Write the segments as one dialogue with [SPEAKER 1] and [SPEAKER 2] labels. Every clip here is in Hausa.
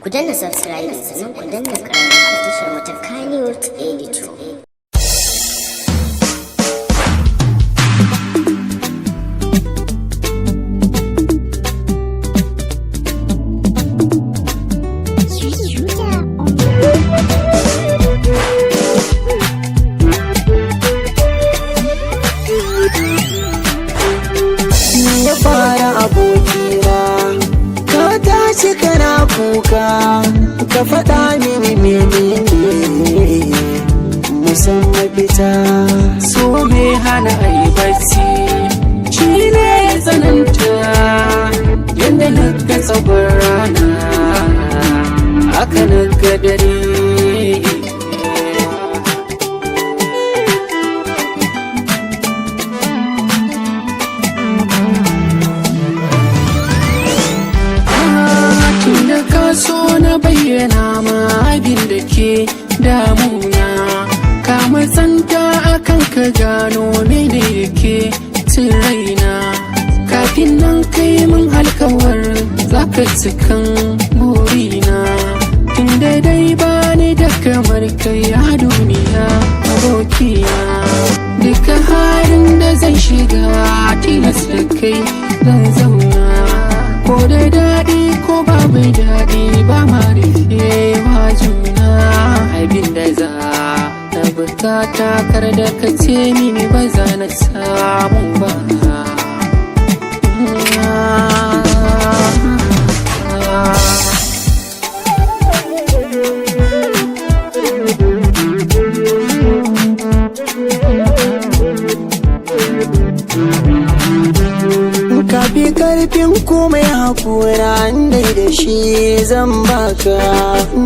[SPEAKER 1] Ku danna subscribe sannan ku danna ƙararrawa a tashar mu ta Kannywood Editor.
[SPEAKER 2] Ya fara abokina ka tashi kana kuka ka faɗa mini menene musamman fita
[SPEAKER 3] so me hana ayi bacci shi ne tsananta yadda na ga tsawon rana aka na ga dare so na bayyana ma abin da ke damuna ka matsanta akan ka gano mene da ke cin raina kafin nan kai min alkawar zaka cikan burina tun dai ba ni da kamar kai a duniya abokina duka halin da zan shiga tilas da kai zan zauna ko da daɗi ko babu daɗi ba ma rufewa juna abin da za na bukata kar da ka ce mini ba za na samu ba
[SPEAKER 2] kafi karfin komai hakura dai da shi zan baka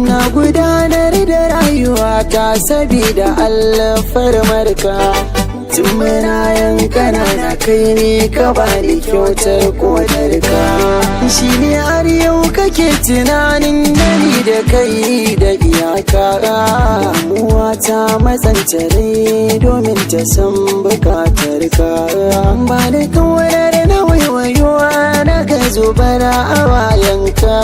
[SPEAKER 2] na gudanar da rayuwata sabida alfarmarka tun muna yankana na kai ne ka bani kyautar kodarka shi ne har yau kake tunanin gani da kai da iyaka muwa ta matsanta rai domin ta san bukatar ka ba da kawar na waiwayuwa na ka zubara a wayanka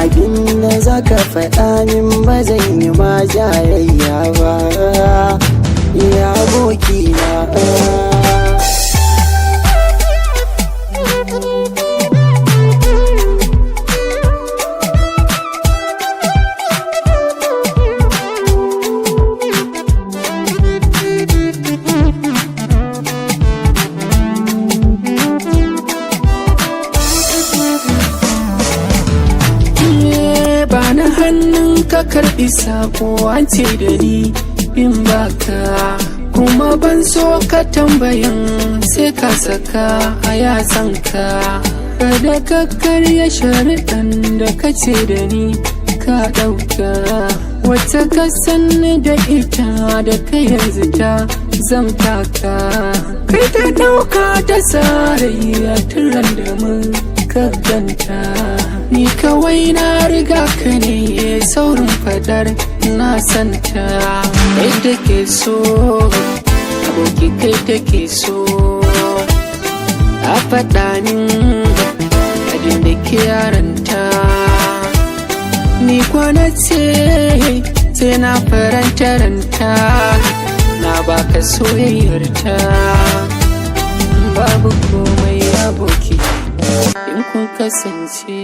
[SPEAKER 2] abin da za ka faɗa min ba zan yi ma jayayya ba ya abokina
[SPEAKER 3] bani hannun ka karɓi sako an ce da ni in baka kuma ban so ka tambayan sai ka saka a yatsanka kada ka karya sharuɗan da ka ce da ni ka ɗauka wata ka sanni da ita da ka yanzu ta zamtaka kai ta ɗauka ta sarayya turan da mun ka ganta ni kawai na riga ka ne saurin fadar na santa kai take so aboki kai take so a faɗa min abin da ke yaranta ni kwana ce sai na faranta ranta na baka soyayyarta babu komai aboki in kun kasance